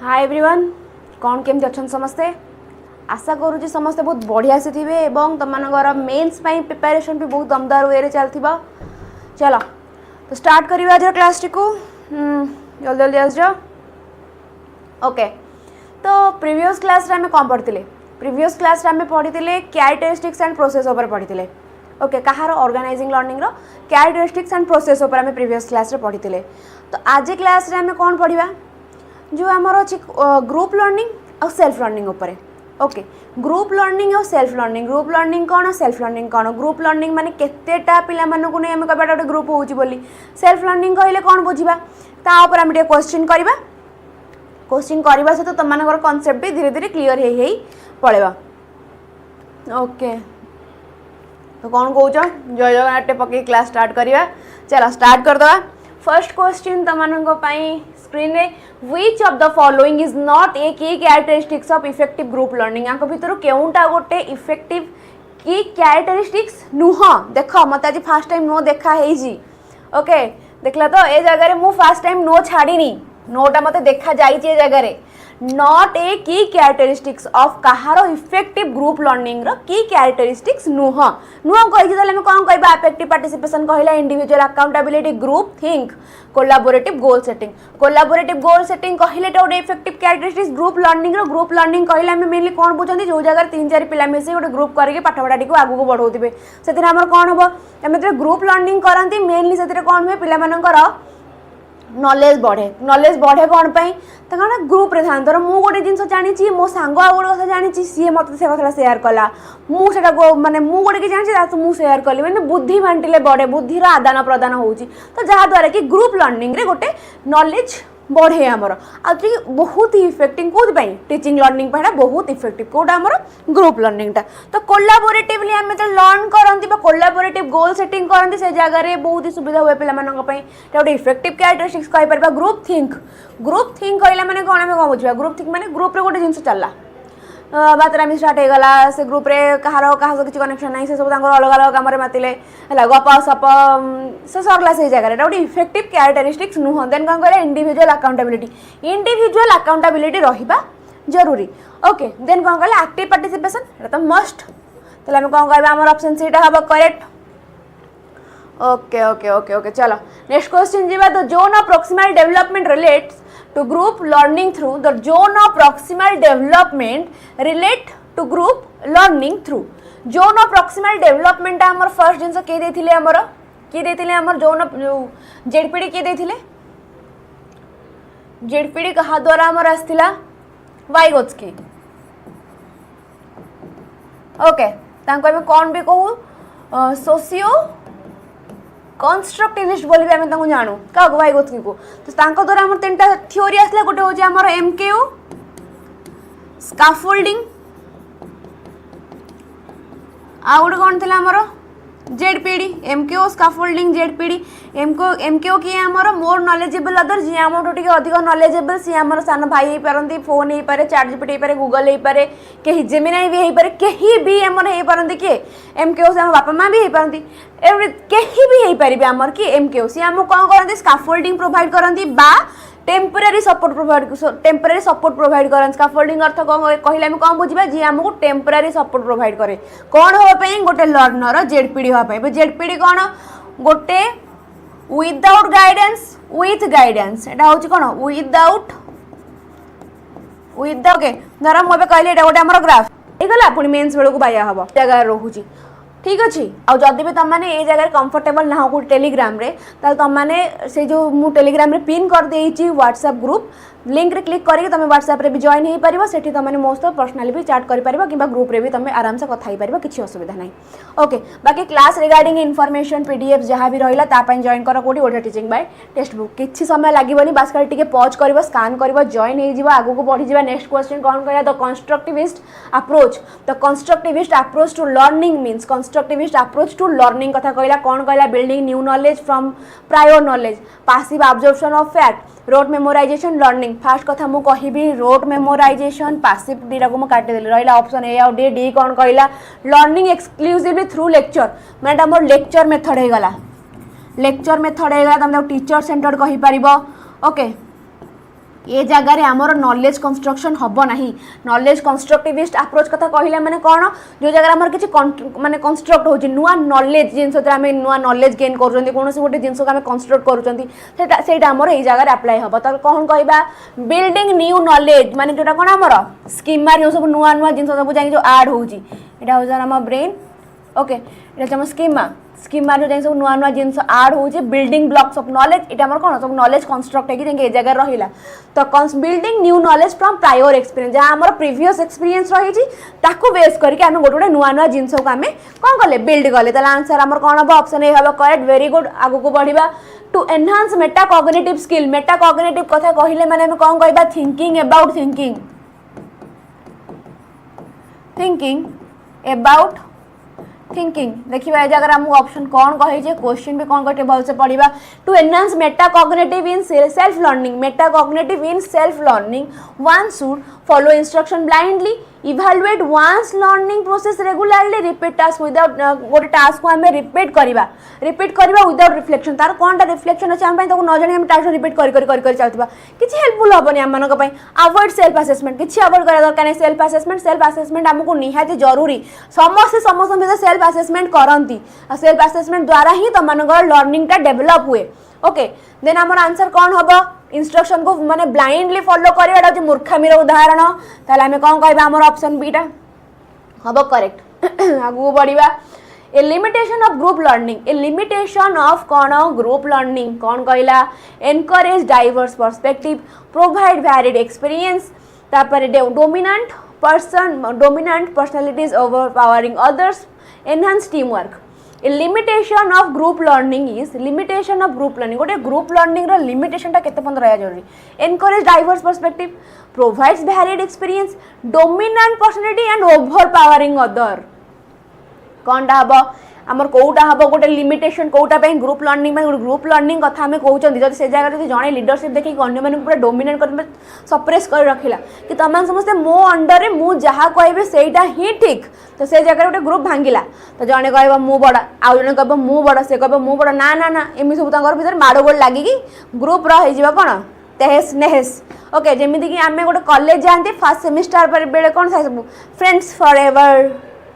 Hi everyone, कौन केमती अच्छा समस्ते? आशा करूँ समस्ते बहुत बढ़िया से थे और तुम मेन्स प्रिपरेशन भी बहुत दमदार वे चलती। चलो तो स्टार्ट करिए आज क्लास टी को जल्दी जल्दी आस जाओ। ओके, तो प्रीवियस क्लास रे आम कौन पढ़ी? प्रीवियस क्लास रे आम पढ़ी कैरेक्टरिस्टिक्स एंड प्रोसेस ऊपर पढ़ी। ओके, कहार ऑर्गेनाइजिंग लर्निंग रो कैरेक्टरिस्टिक्स एंड प्रोसेस ऊपर आम प्रीवियस क्लास रे पढ़ी। तो आज क्लास रे आम कौन पढ़ा जो आमर अच्छी ग्रुप लर्निंग और सेल्फ लर्निंग उपरे। ओके, ग्रुप लर्निंग और सेल्फ लर्निंग। ग्रुप लर्निंग कौन, सेल्फ लर्निंग कौन? ग्रुप लर्निंग माने केतेटा पिला मानकु नै हम कहबा गोटे ग्रुप होउची बोली। सेल्फ लर्निंग कहले कौन बुझिबा ता ऊपर हम क्वेश्चन करबा। क्वेश्चन करबा से तो तुम मानकर कांसेप्ट भी धीरे धीरे क्लियर हे पळेबा। ओके, तो कौन कहूछ जय जगन्नाथ पकई क्लास स्टार्ट करवा। चलो स्टार्ट कर दवा। फर्स्ट क्वेश्चन तुम स्क्रीन रे which of the following is not a key characteristics of effective group learning. या भितर केउंटा गोटे इफेक्टिव की कैरेक्टरिस्टिक्स नुह। देख मत आज फास्ट टाइम नो देखा है जी। ओके, देखला तो ए जगह मु फास्ट टाइम नो छाड़ीनी, नोटा मत देखा जाई जगह not a key characteristics of कहार इफेक्टिव ग्रुप लर्निंग रो की कैरेक्टरिस्टिक्स नुह नुह कही कौन कहबा इफेक्टिव पार्टिसिपेशन कहला individual accountability group think collaborative goal setting. Collaborative goal setting कहले गोटे इफेक्टिव कैरेक्टरिस्टिक्स ग्रुप लर्निंग रो। ग्रुप लर्निंग कहले आम मेनली कौन बुझे जो जगह 3-4 पिला मिसे गोटे ग्रुप करके पाठपढ़ाटी को आगू बढ़ाऊे से आम कौन हम आम जो ग्रुप लर्निंग करती मेनली से कौन हुए पिला नॉलेज बढ़े कौन पाई ग्रुप रे था। धर मु गोटे जिन जानी मो सांग आ गोटे कथा जानी सी मत से कथा सेयार कला मुझे माने मु गोटे कि जानी मु सेयार कली मैंने बुद्धि बांटिले बढ़े, बुद्धिर आदान प्रदान होउची। तो जहाँद्वारा कि ग्रुप लर्निंग रे गोटे नॉलेज बढ़े आमर आज बहुत ही इफेक्टिव कौन टीचिंग लर्निंग बहुत इफेक्टिव कौटा आमर ग्रुप लर्निंग टा। तो कोलाबोरेटिवली आम जो लर्न करती कोलाबोरेटिव गोल सेटिंग करती से जगह बहुत ही सुविधा हुए पे गोटे इफेक्टिव कैरेक्टरिस्टिक्स कहीपर। ग्रुप थिंक कहला मैंने कौन आम कौन बुझा? ग्रुप थिंक मैंने ग्रुप रे गोटे जिन चलला बातरामी स्टार्ट हो गला से ग्रुप रे कहार क्या किसी कनेक्शन ना से सब अलग अलग कम मातिले गप सप से सरला से जगह गोटे इफेक्टिव कैरेक्टरिस्टिक्स नुह। देन कौन कह इंडिविजुअल अकाउंटेबिलिटी रहिबा जरूरी। ओके, देन कौन कह एक्टिव पार्टिसिपेशन तो मस्ट। तो आम कौन कह आम ऑप्शन सी हम correct. Okay okay okay okay, चलो नेक्स्ट क्वेश्चन जीवा। The zone of proximal development relates to group learning through the zone of proximal development relate to group learning through zone of proximal development हमर first जिनस के देथिले हमर के देथिले हमर zone of ZPD के देथिले ZPD कहा द्वारा हमर आस्थिला 𝐉𝐨𝐢𝐧। ओके, तांको हम कोन भी कहू सोशियो कंस्ट्रक्टिविस्ट बोली आम जानू क्या 𝐉𝐨𝐢𝐧 को। तो द्वारा आम 3टा थ्योरी आसला। गोटे हूँ आमर एमकेओ स्काफोल्डिंग आ गोटे कौन थी आमर जेडपीडी। एमकेओ स्काफोल्डिंग जेडपीडी एमकेओ किए आमर मोर नॉलेजेबल अदर जी आम टे अधिक नॉलेजेबल सी आमर सान भाई हो पारती, फोन हो पारे, चैट जीपीटी हो पारे, गूगल हो पारे, कहीं जेमिनाई भी हो पारे, कहीं भी आमर हो पारती किए एमकेओ से आम बापा माँ भी हो पारती कहीं भी हो पारे आमर कि एमकेओ सी आम कौन करती स्काफोल्डिंग प्रोवाइड करती बा टेम्पररी सपोर्ट प्रोवाइड करें। स्काफोल्डिंग अर्थ कौन कहले आम कौन बुझा जी आमको टेम्पररी सपोर्ट प्रोवाइड करे कौन होगापी गोटे लर्नर जेडपीडी होगापी। जेडपीडी कौन गोटे विदाउट गाइडेंस विथ गाइडेंस एटा हूँ कौन विदाउट ओके। धर मुझे कहली गोटे आम ग्राफ ହେଇଗଲା ପୁଣି मेन्स बेलू बाया हम जगह रोचे ठीक अच्छे। आउ जदि भी तुम मैंने ये जगह कंफर्टेबल ना हो टेलीग्राम रे तुम मैंने से जो मु टेलीग्राम रे पिन कर देइछि व्हाट्सएप ग्रुप लिंक रे क्लिक करके तुम व्हाट्सएप रे भी जॉइन हो पार से तुमने मो सहित पर्सनाली भी चैट कर पार कि ग्रुप रे भी तुम आराम से कथा पार किसी असुविधा ना। ओके, बाकी क्लास रिगार्डिंग इनफॉरमेशन पीडीएफ जहाँ भी रहा तापाई जॉइन कर कौटी audio teaching by textbook किसी समय लगे बस खाली पॉज कर स्कान कर जॉइन हो आगू बढ़ी जा। नेक्स्ट क्वेश्चन कौन कह the constructivist approach. The constructivist approach to learning means constructivist approach to learning कथा कहला कौन कहला building new knowledge from prior knowledge, passive observation of fact, rote memorisation learning. First कथा मु कहिबी रोट मेमोराइजेशन पासिव डीटा को काटी देली रहिला ऑप्शन ए आ डी। डी कौन कहला लर्निंग एक्सक्लूसिवली थ्रू लेक्चर माने हमर लेक्चर मेथड हे गला लेक्चर मेथड हे गला तुम टीचर सेंटर्ड कहि परिबो। ओके, ये जगार आमर नॉलेज कंस्ट्रक्शन हम ना नॉलेज कंस्ट्रक्टिविस्ट अप्रोच कथा कहले माने कौन जो जगह आमर किसी माने कंस्ट्रक्ट हो नुआ नॉलेज जिनस आम नुआ नॉलेज गेन कर कौन गोटे जिनस को आम कंस्ट्रक्ट कर जगह अप्लाई हम तो कौन कहवा बिल्डिंग न्यू नॉलेज माने जोटा कौन आमर स्कीमार जो सब नुआ नुआ जिन सब जाए जो आड होम ब्रेन ओके ये स्कीमा स्कीमार जो सब नुआ नुआ जिन आड हो बिल्डिंग ब्लॉक्स ऑफ नॉलेज ये कौन सब नॉलेज कंस्ट्रक्ट है जगह रहा तो building new knowledge from prior experience जहाँ आम प्रीवियस एक्सपीरियंस रही बेस करके आम गोटे गोटे नुआ नुआ जिन को आम कौन कले बिल्ड कले तो आंसर आम कौन हम ऑप्शन ए हम करेक्ट वेरी गुड आगु को बढ़िया to enhance metacognitive skill metacognitive कथा कहले माने हम कौन कहबा thinking about thinking about thinking देखिए ये जगह आमको ऑप्शन कौन कही क्वेश्चन भी कौन करते भलसे पढ़ा to enhance metacognitive in self learning metacognitive in self learning one should follow instruction blindly evaluate one's learning process regularly repeat task without गोटे टास्क को आम रिपीट करवा विदाउट रिफ्लेक्शन तार कौन रिफ्लेक्शन अच्छे आम न जानी हम टास्क रिपीट कर चलता किसी हेल्पफुल हेनी आम अवॉइड सेल्फ असेसमेंट किसी अवॉइड करा दरकार सेल्फ असेसमेंट आमको निहाती जरूरी समस्त समस्त सेल्फ असेसमेंट करती सेल्फ असेसमेंट द्वारा ही तुम लर्निंग टा डेवलप हुए ओके देन आमर आंसर कौन हम इंस्ट्रक्शन को माने ब्लाइंडली फॉलो करवा मूर्खामीर उदाहरण ताले आम कौन कहबा आमर ऑप्शन बीटा हम करेक्ट आगु बढ़िया a limitation of group learning a limitation of कौन ग्रुप लर्निंग कौन कहला encourage diverse perspective provide varied experience तापर dominant personalities overpowering others enhance team work a limitation of group learning is limitation of group learning गोटे group learning रो limitation टा केते पंद रहा जरूरी encourage diverse perspective provides varied experience dominant personality and overpowering other कौन टा हम आमर कौटा हम गोटे लिमिटेशन कौटा ग्रुप लर्निंग कथा आम कहते जब से जगह जो जड़े लीडरशिप देखिए अन्य मैंने पूरा डोमिनेट कर सप्रेस कर रखिला कि तुम समस्ते मो अंडर में जहाँ कहे सेटा ही ठीक तो से जगह गोटे ग्रुप भांगिला तो जड़े कह मु बड़ा आउ जड़े कह मु बड़ा से कह मु बड़ा ना ना ना एम सब भर माड़गोड़ लगिकी ग्रुप रही कौन तेहेस नेहेस ओके जमीती कि आम गोटे कॉलेज जाते फर्स्ट सेमिस्टर बेले कौन था सब फ्रेंड्स फॉर एवर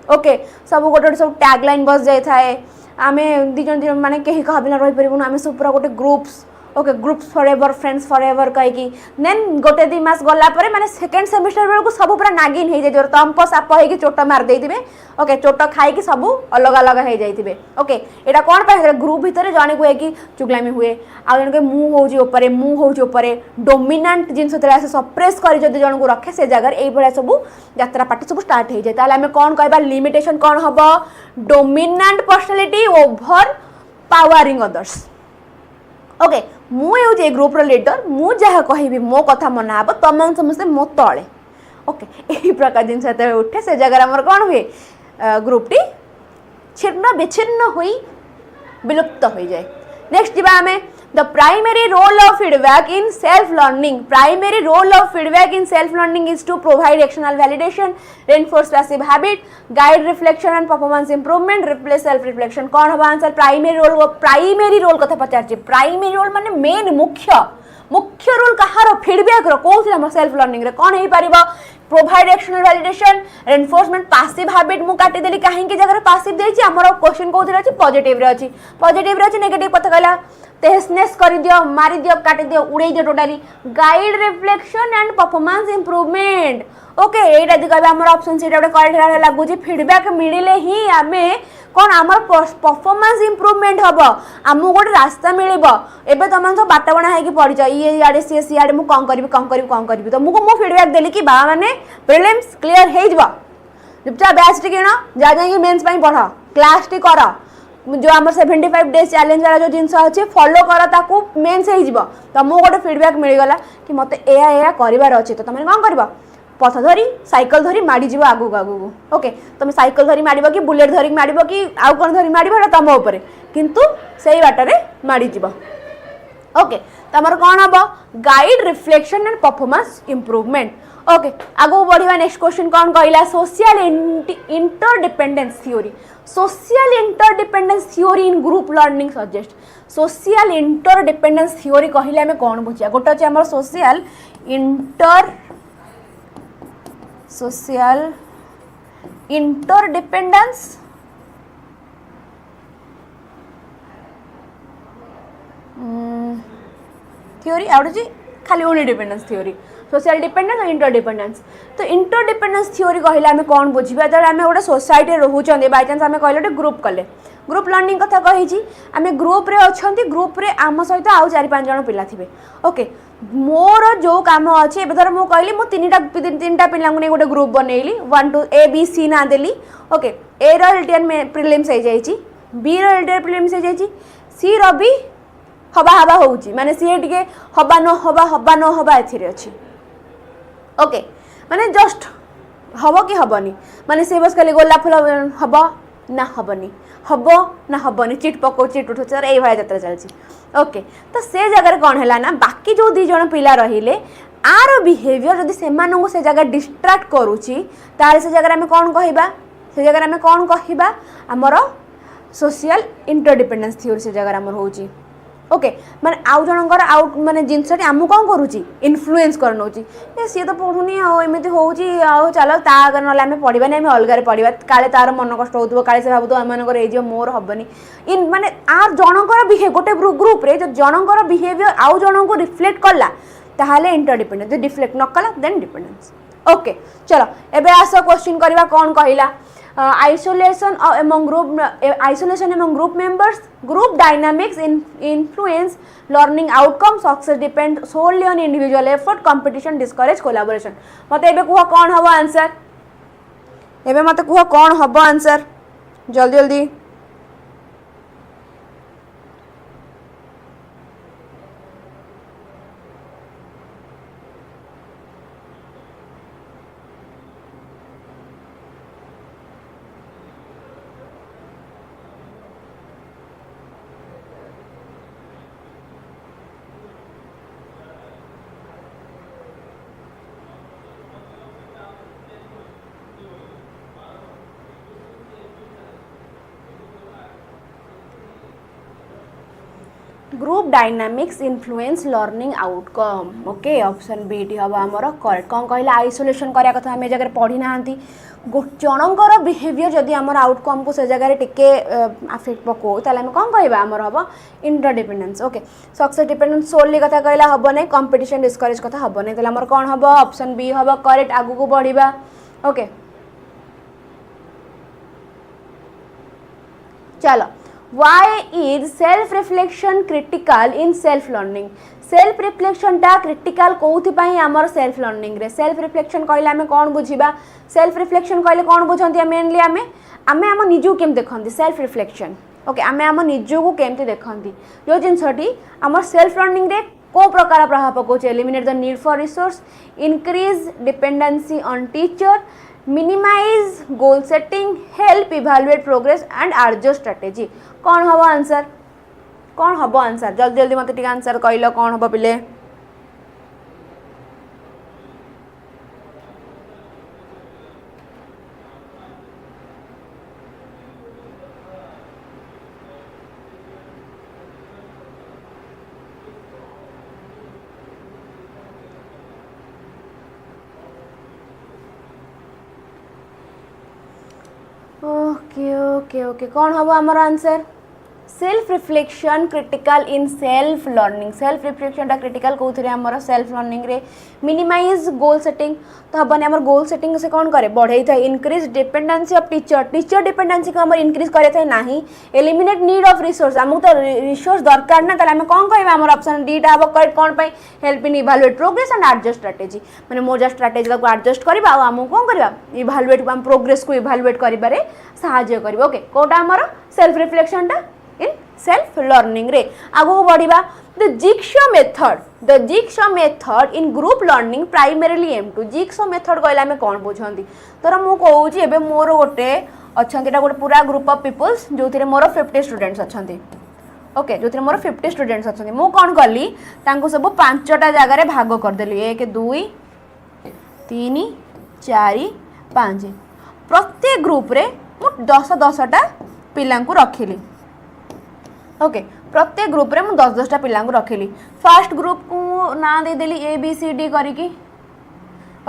ओके सब गोटे सब टैगलाइन बस जाए आम दिजन माने कहीं कहा बिना रही पारूँ आम सब पूरा गोटे groups okay groups for ever friends for ever कहीकि देन गोटे 2 मास गलापर माने सेकेंड सेमिस्टर बेलू सब पूरा नागिन हो जाए तंप साप हो चोट मार देते ओके चोट खाई सब अलग अलग हो जाते ओके यहाँ कौन पाए ग्रुप भितर जड़े कहे कि चुगलामी हुए आउ जन मु होपरे डोमिनेंट जिन आसे सप्रेस कर जन को रखे से जगह ये सब यात्रा पार्टी सब स्टार्ट हो जाए आम कौन कहबा लिमिटेशन कौन हम dominant personality over powering others okay मुझे ग्रुप लीडर मु जहाँ कहि मो कथा मना हम तुम समस्ते मो तले ओके यही प्रकार जिन उठे से जगह आमर कौन हुए ग्रुप टी छिन्न विच्छिन्न हुई विलुप्त हो जाए नेक्स्ट जी आम the primary role of feedback in self learning primary role of feedback in self learning is to provide actionable validation reinforce passive habit guide reflection and performance improvement replace self reflection कौन हम answer primary role कथा पचार primary role माने main मुख्य रोल कहार feedback रो कौन सेल्फ लर्निंग रे कौन हो पार provide actionable validation reinforcement passive habit मु काटी देली कहीं जगह पासिव देछि हमर क्वेश्चन कोथि अछि पॉजिटिव रे अछि नेगेटिव कथा कहला तेहसनेस कर दियो मारी दियो काटी दियो उड़े दियो totally guide reflection and performance improvement okay एटा दि कहबा हमर ऑप्शन सेटा गोटे करेक्ट लागुची फीडबैक मिलिले ही आमे कौन आमर परफॉर्मेंस इंप्रूवमेंट हम आमको गोटे रास्ता मिलबो एबे तुम सब बाट बणा है पढ़ ये इे सी सियाड़े मुझे कौन करी तुमको मु फीडबैक देली कि बाबा मैंने प्रिलिम्स क्लीयर हो चुपचाप बैच टी किण जा जाए मेन्स पढ़ क्लास टी कर जो आम 75 डेज चैलेंज वाला जो जिनस अच्छे फॉलो कर ताकू मेन्स हो तुमको गोटे फीडबैक मिलगला कि मत या करार अच्छे तो तुम कौन कर पथ धरी साइकिल धरी माड़ी जीव आगू आगू ओके तुम साइकिल धरी माड़ कि बुलेट धरिक माड़ कि आउ कौन धरी माड़ तुम उपर किंतु से बाटर माड़ी जीव ओके तमर कौन हम guide reflection and performance improvement okay आगू बढ़िया नेक्स्ट क्वेश्चन कौन कहला social interdependence theory social interdependence theory in group learning suggest social interdependence theory कहले आम कौन बुझा गोटे अच्छे आम social inter social interdependence theory out खाली only dependence theory social dependence और इंटरडिपेंडेंस तो इंटरडिपेंडेंस थ्योरी कहले आम कौन बुझा जो आम गोटे सोसाइटी रोचे बाय चांस आम कहले ग्रुप कले ग्रुप लर्निंग कथा कही आम ग्रुप रे अच्छा ग्रुप रे आम सहित आउ 4-5 जन पिला थे ओके मोर जो काम अच्छे धर मुझे कहली मुझे तीन पिला गोटे ग्रुप बनैली 1 2 A B C ना देली ओके ए LTR प्रिलिम्स हो जाइए बी LTR प्रिलिम्स हो जाइए सी भी हवा हवा होउची माने सी टिके हवा न हवा एथिरे अछि ओके माने जस्ट हबो कि हबनी माने से बस खाली गोलाप फुल हबो ना हबनी चिट पको चिट उठो सर एई भाई यात्रा चलची ओके तो से जगह कौन है ना बाकी जो 2 जन पिला रहिले आर बिहेवियर जदि से मानू से जगह डिस्ट्रैक्ट करूची तार से जगह में कौन कहिबा से जगह में कौन कहिबा हमर सोशल इंटरडिपेंडेंस थ्योरी से जगह हमर होची ओके माने आउ जनकर आउट माने जिनसटी आमु कौन करूची इन्फ्लुएंस करनोची ए सी तो पढुनी आ एमिति होउची आ चलो ता अगर नले आमे पढिबानी आमे अलगारे पढिबा काले तार मन कष्ट होतबो काले से भाबतो आमनकर ए जे मोर हबनी इन माने आर जनकर बिहेव गोटे ग्रुप रे जो जनकर बिहेवियर आउ जनको रिफ्लेक्ट करला ताहाले इंटरडिपेंडेंस डिफ्लेक्ट न कला देन डिपेंडेंस ओके चलो एबे आसो क्वेश्चन करबा कौन कहिला isolation among group members group dynamics influence learning outcome success depend solely on individual effort competition discourage collaboration मते एबे कुहा कौन हबो आंसर एबे मते कुहा कौन हबो आंसर जल्दी जल्दी group dynamics influence learning outcome okay option B टी हम आमर करेक्ट कौन कहला आइसोलेशन करिया कथा हम जगह पढ़ी ना जनकर बिहेवियर जदि आमर आउटकम को से जगह टिके अफेक्ट पको ताले हम कौन कहबा आमर हम इंटरडिपेंडेंस ओके सक्सेस डिपेंडेंस सोली कथा कहला हबो नै कंपटीशन डिस्करेज कथा हबो नै ताले हमर कौन हबो ऑप्शन बी हबो करेक्ट आगु को बढ़िबा ओके चलो why is self reflection critical in self learning self reflection टा क्रिटिकल कोथि पई हमर सेल्फ लर्निंग रे सेल्फ रिफ्लेक्शन कहले हमें कौन बुझिबा सेल्फ रिफ्लेक्शन कहले कौन बुझंती मेनली हमें हम निजु केम देखंती सेल्फ रिफ्लेक्शन ओके हम निजु को केमती देखंती जो जिनसटी हमर सेल्फ लर्निंग रे को प्रकार प्रभाव पकोछ eliminate the need for resource increase dependency on teacher minimize goal setting help evaluate progress and adjust strategy कौन हबो आंसर जल्दी जल्दी मत टिक आंसर कहलो कौन हबो पिले ओके ओके ओके कौन हम आमर answer self reflection critical in self learning self reflection टा क्रिटिकल कौन आमर सेल्फ लर्निंग रे मिनिमाइज गोल सेटिंग तो हबने आमर गोल सेटिंग से कौन करे बढ़ई था increase dependency of teacher dependency को आमर इंक्रीज करे था नहीं एलिमिनेट नीड ऑफ रिसोर्स हमको तो रिसोर्स दरकार ना ताले हम कौन कहबा आमर ऑप्शन डी टा हबो करेक्ट कौन पई help in evaluate progress and adjust strategy माने मोर जा स्ट्रेटजी को एडजस्ट करबा आ हमको कौन करबा इवैल्यूएट हम प्रोग्रेस को इवैल्यूएट करिबारे सहायता करबा ओके कोटा आमर सेल्फ रिफ्लेक्शन टा इन सेल्फ लर्निंग रे आगो बढ़िबा the jigsaw method in group learning primarily aim to jigsaw method कहला में कौन बुझंती तर मु कहूची एबे मोर गोटे अछंती ता गोटे पूरा ग्रुप ऑफ पीपल्स जोथिरे मोर 50 स्टूडेंट्स अछंती ओके जोथिरे मोर 50 स्टूडेंट्स अछंती मु कोन करली तांको सब पांचटा जगह रे भाग कर देली 1 2 3 4 5 प्रत्येक ग्रुप रे मु 10 टा पिलां को रखिली ओके प्रत्येक ग्रुप रे मु 10 टा पिलां को रखिली फर्स्ट ग्रुप को ना दे देली ए बी सी डी करिकी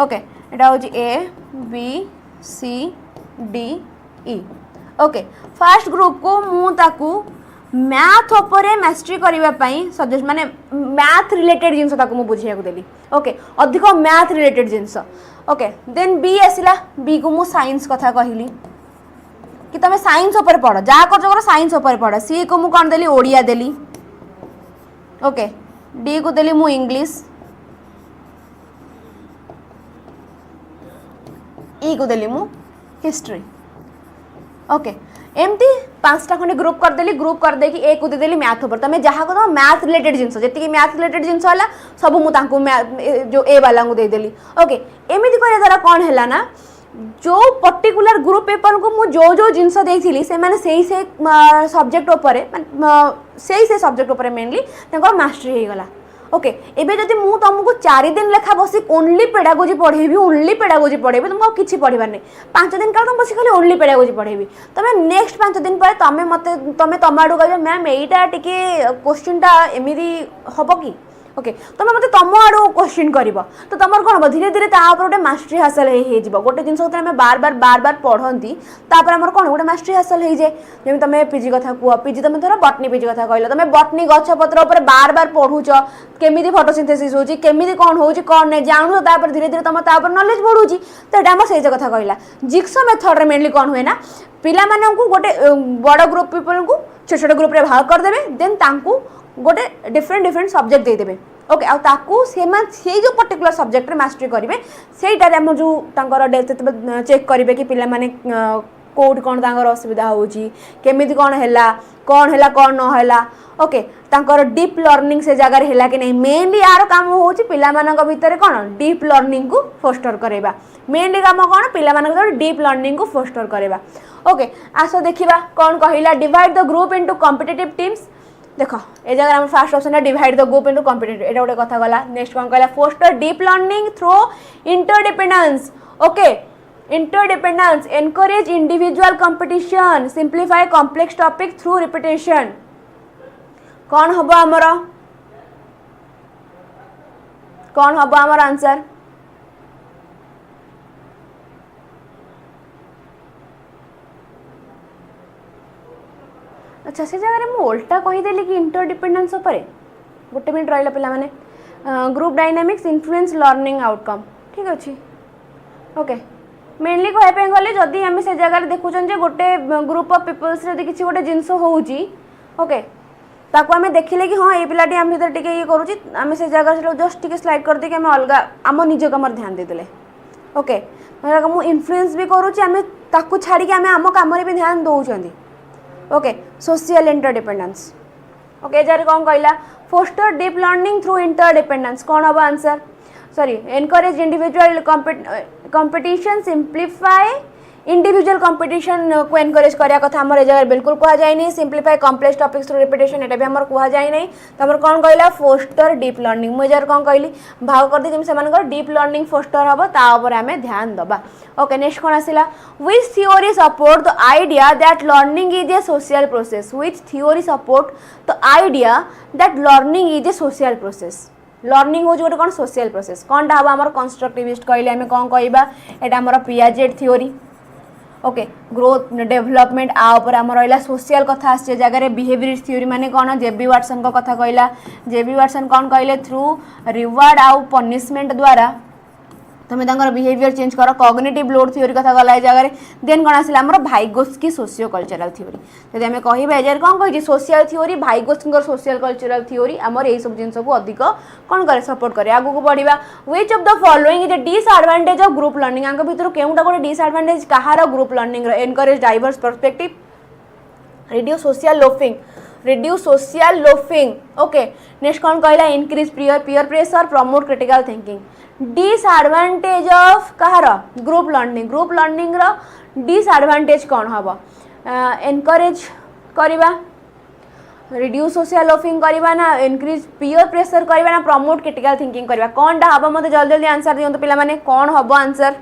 ओके एटा हो A B C D E okay first group को मु ताकू मैथ उपरे मास्टरी करबा पई सजेस्ट माने मैथ रिलेटेड जिंस ताकू मु बुझिया को देली ओके अधिक मैथ रिलेटेड जिंस ओके देन बी आसिला बी को मु साइंस कथा कहिली कि तमे साइंस ऊपर पढ़ जा कर साइंस ऊपर पढ़ सी को मु कौन देली ओडिया देली ओके डी को देली मु इंग्लिश ई को देली मु हिस्ट्री ओके एमती पांचटा खंडे ग्रुप कर देली ग्रुप कर दे कि ए को दे देली मैथ ऊपर तमे जहा को मैथ रिलेटेड जिंस जति कि मैथ रिलेटेड जिंस होला सब मु तांको जो ए वाला को दे देली ओके एमिति करे द्वारा कोन हैला ना जो पर्टिकुलर ग्रुप पेपर को मु जो जो जिनस देइथिली से माने सेही से सब्जेक्ट ऊपर सेही से सब्जेक्ट ऊपर मेनली तांको मास्टरी हे गला ओके एबे जदि मु तुमको 4 दिन लेखा बसी ओनली पेडागोजी पढ़ेबी तुमको किछि पढ़िबार नै 5 दिन काल तुम बसी खाली ओनली पेडागोजी पढ़ेबी तमे नेक्स्ट 5 दिन पर तमे मते तमे तमाडू कहबे मैम एटा टिके क्वेश्चनटा एमिदी हबो की ओके तुम मत तुम आड़ू क्वेश्चन कर तो तुम कौन धीरे धीरे गोटे मास्टरी हासिल हो गोटे जिन बार बार पढ़ती आम कौन गोटे मास्टरी हासिल हो जाए जमी तुम पीजी कथा कह पीजी तुम धर बटनी पीजी कथा कहल तुम बटनी गछपत्र बार बार पढ़ुच केमी फोटोसिंथेसिस होची केमी कौन हो कौन नहीं जानू धीरे धीरे तुम नॉलेज बढ़ुची तो ये आम से कथा कहला जिक्सो मेथड मेनली कौन हुए ना पिला मानू गोटे बड़ ग्रुप पीपल को छोट छोट ग्रुप रे भाग करदे देन तांकू गोटे डिफरेंट सब्जेक्ट देदेवे ओके आउ से जो पर्टिकुलर सब्जेक्ट रे मास्टरी करेंगे सेटारे आम जो चेक करेंगे कि पिला माने कौट कौन असुविधा होची केमिति कौन है कौन नहला ओके तांकर डीप लर्निंग से जगह है कि नहीं मेनली यार काम होची पिला मानक भितर कौन डीप लर्निंग को फोस्टर करेबा मेनली काम कौन पिला मानक भितर डीप लर्निंग को फोस्टर करेबा ओके आस देखिबा कौन कहिला divide the group into competitive teams देख ए जगह हम फर्स्ट ऑप्शन है divide the group into competitive एटा गोटे कथा गला नेक्स्ट कौन कहला foster deep learning through interdependence okay interdependence encourage individual competition simplify complex topic through repetition कौन हबो हमर आंसर अच्छा से जगह मुझे उल्टा कहीदेली कि इंटरडिपेंडेंस उपर गोटे मिनट रहा पिला माने group dynamics influence learning outcome ठीक अच्छे ओके मेनली कहपे गले जदि आम से जगह देखुन जे गोटे ग्रुप ऑफ पीपल्स रे किसी गोटे जिनस होउची ओके ताको आम देखिले कि हाँ ये पिलाटी आम भर टे ये करुँच आम से जगह जस्ट टे स्लाइड कर देके आम अलग आम निज कम ध्यान देदेले ओके मुझे इन्फ्लुएंस भी करुँच आम ताकू छाड़ी आम आम कम भी ध्यान दौरान ओके सोशल इंटरडिपेंडेंस ओके जार कौन कहला foster deep learning through interdependence कौन हम answer sorry encourage individual competition simplify individual competition को एनकरेज करिया कथा हमर जगह बिल्कुल कहा जाय नहीं simplify complex topics through repetition एटा भी हमर कहा जाय नहीं तमर कौन कहला फोस्टर डीप लर्निंग मुझे जार कौन कहली भाग कर दे जिम से मानकर डीप लर्निंग फोस्टर हबो ता ऊपर हमें ध्यान दबा ओके नेक्स्ट कौन आसिला which theory support the idea that learning is a social process which theory support the idea that learning is a social process learning हो गोटे कौन सोशल प्रोसेस कौन टा हम आम कंस्ट्रक्टिविस्ट कहले आम कौन कहबा एटा हमर Piaget theory okay growth development आपर आम रहा सोशल कथा आसे जगह बिहेवियर थ्योरी माने कौन जेबी वाटसन को कथा कहला जेबी वाटसन कौन कहले थ्रू रिवार्ड आउ पनिशमेंट द्वारा तुम बिहेवियर चेंज कर कॉग्निटिव लोड थ्योरी कथा गला जगह देन कौन आसला आम भाइगोस्की सोशियो कल्चरल थ्योरी जब आम कह एजार कौन कही social theory Vygotsky social cultural theory आमर यही सब जिन को अधिक कौन करे सपोर्ट करे आगू को बढ़िया which of the following is a disadvantage of group learning आंक भितर केउटा गोटे डिसएडवांटेज कहार group learning encourage diverse perspective reduce social loafing okay next कौन कहला increase peer pressure promote critical thinking disadvantage of कहार ग्रुप लर्निंग रो disadvantage कौन हम एनकरेज करवा रिड्यूस सोशल लोफिंग करवा ना इंक्रीज पीयर प्रेशर करवा ना प्रमोट क्रिटिकल थिंकिंग करवा कौन टा हम मत जल्दी जल्दी आंसर दियंतु पिला माने कौन हम आंसर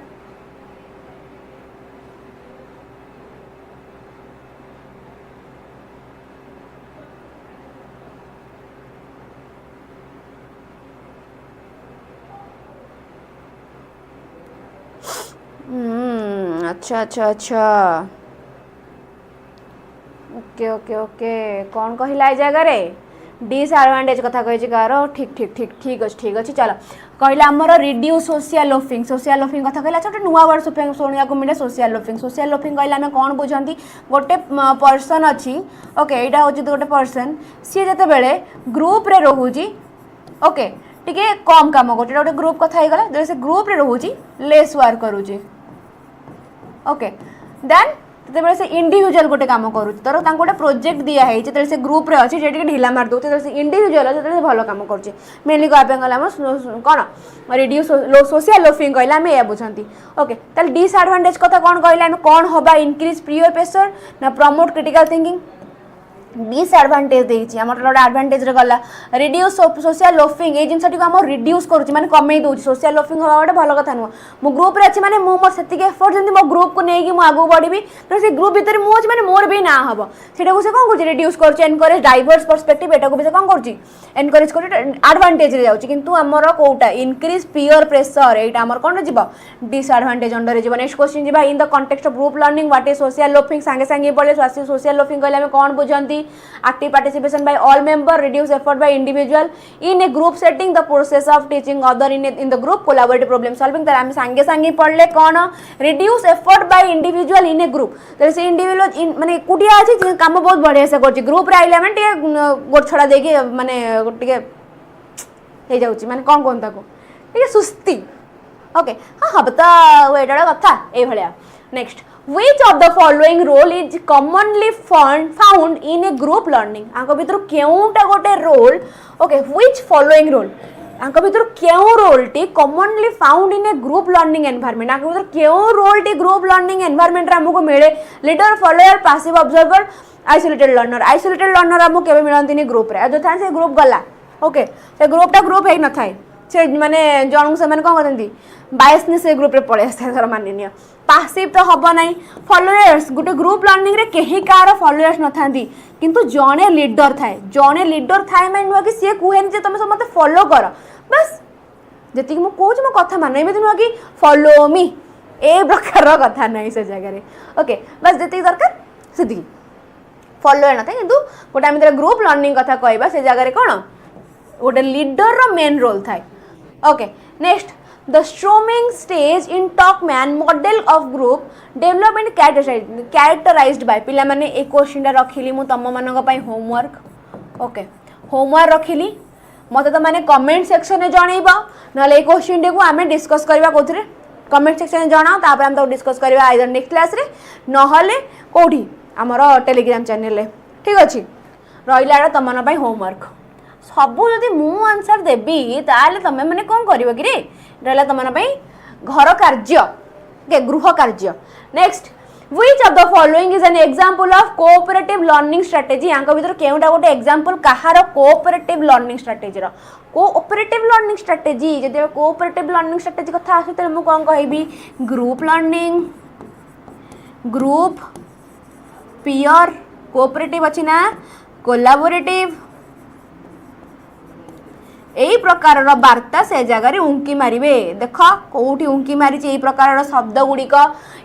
अच्छा अच्छा अच्छा ओके ओके ओके कौन कहला ए जगह डिसएडवांटेज कथा कही कार ठीक ठीक ठीक ठीक अच्छे चलो कहला आमर रिड्यूस सोशल लोफिंग कथा कहला छोटे नुआ वर्ड शुणा मिले सोशल लोफिंग कहला आम कौन बुझंती गोटे पर्सन अच्छी ओके यहाँ हूँ गोटे पर्सन सी जिते ग्रुप रे रोची ओके टिके कम काम गोटे गोटे ग्रुप कथा गला जो से ग्रुप रे रोची लेस वर्क करुची ओके देन जिते से इंडिविजुअल गोटे काम करुँच तर गोटे प्रोजेक्ट दिखाई जो से ग्रुप रे अच्छी जे ढिला मार दो से इंडिविजुअल जो भल कम कर मेनली कहते गला कौन रिड्यूस सोशल लोफिंग कहला आम यह बुझंती ओके ताल डिसएडवांटेज कथा कौन कहला कौन हवा इंक्रीज पीयर प्रेशर ना प्रमोट क्रिटिकल थिंकिंग डिसएडवांटेज देती आम गोटे एडवांटेज गला रिड्यूस सोशल लोफिंग ये जिनस आम रिड्यूस करुँच माने कमे दूसरी सोशल लोफिंग हवा गोटे भल कथा नुह मो ग्रुप रे अच्छी माने मोर से एफर्ट जमी मो ग्रुप को लेकिन मुझे आगू बढ़ी तो से ग्रुप भितर मुझे माने मोर भी ना हम से कौन कर रिड्यूस कर एनकरेज डाइवर्स पर्सपेक्टिव एटा को भी कौन कर एनकरेज कर एडवांटेज रे जाउची किंतु हमर कोटा इंक्रीज पीयर प्रेशर एटा हमर कोन जीव डिसएडवांटेज अंडर जीव नेक्स्ट क्वेश्चन जीवा in the context of group learning what is social loafing सांगे सांगे पड़े सोशल लोफिंग कहले हम कौन बुझंती active participation by all member reduce effort by individual in a group setting the process of teaching other in the group collaborative problem solving तर हम सांगे सांगे पढ़ले कौन reduce effort by individual in a group तर से individual माने कुटिया अछि काम बहुत बढ़िया से करछि ग्रुप रे आइले माने टिके गोट छड़ा देके माने टिके हे जाउछि माने कोन कोन ताको टिके सुस्ती ओके हां हबता एटा कथा ए भलिया next Which of the following role is commonly found in a group learning? आंको भीतर केउटा गोटे role okay which following role आंको भीतर केउ रोल टी commonly found in a group learning environment आंको भीतर केउ रोल टी group learning environment रे हमको मिले leader follower passive observer isolated learner हमको केबे मिलंती ग्रुप रे जो था से ग्रुप गला ओके से ग्रुप हे न थाए से माने जन से माने कोन करथि बायसनेस से ग्रुप रे पळे आसे सर माननीय पासिव तो हम ना फॉलोअर्स गोटे ग्रुप लर्निंग रे कहीं कार फॉलोअर्स न था किंतु जड़े लीडर थाए मैं नुह कि सी कहे तुम समस्त फॉलो कर बस जी मुझे कौच मो कथा मान एमती नुह कि फॉलो मी ए प्रकार कथा ना से जगह ओके बस जी दरकार से फॉलोअर न था किंतु गोटे आम ग्रुप लर्निंग कथा कहवा से जगह कौन गोटे लीडर रो मेन रोल थाए okay next The storming stage in Talkman model of group development characterized by पिला माने एक क्वेश्चन रखिली मु तम मानक पई होमवर्क ओके होमवर्क रखिली मते तो माने कमेंट सेक्शन में जणैबा नले एक क्वेश्चन को आमे डिस्कस करबा कोथरे कमेंट सेक्शन में जणाओ तापर हम तो डिस्कस करबा आइदर नेक्स्ट क्लास रे नहले कोठी हमरो टेलीग्राम चैनल रे ठीक अछि रहिला तम मन पई होमवर्क सबू जदि मु आंसर देबी ताले तमे माने कोन करबो कि रे रहा तुम घर कार्य गृह कार्य next which of the following is an example of cooperative learning strategy यहाँ भीतर केउटा गोटे एग्जांपल कहार cooperative learning strategy रो cooperative learning strategy जदि cooperative learning strategy कथा आसे त मु कोन कहबी group learning group peer cooperative अछि ना collaborative यही प्रकार वार्ता से जगह उंकी मारे देख कौटी उंकी मारी यही प्रकार शब्द गुड़िक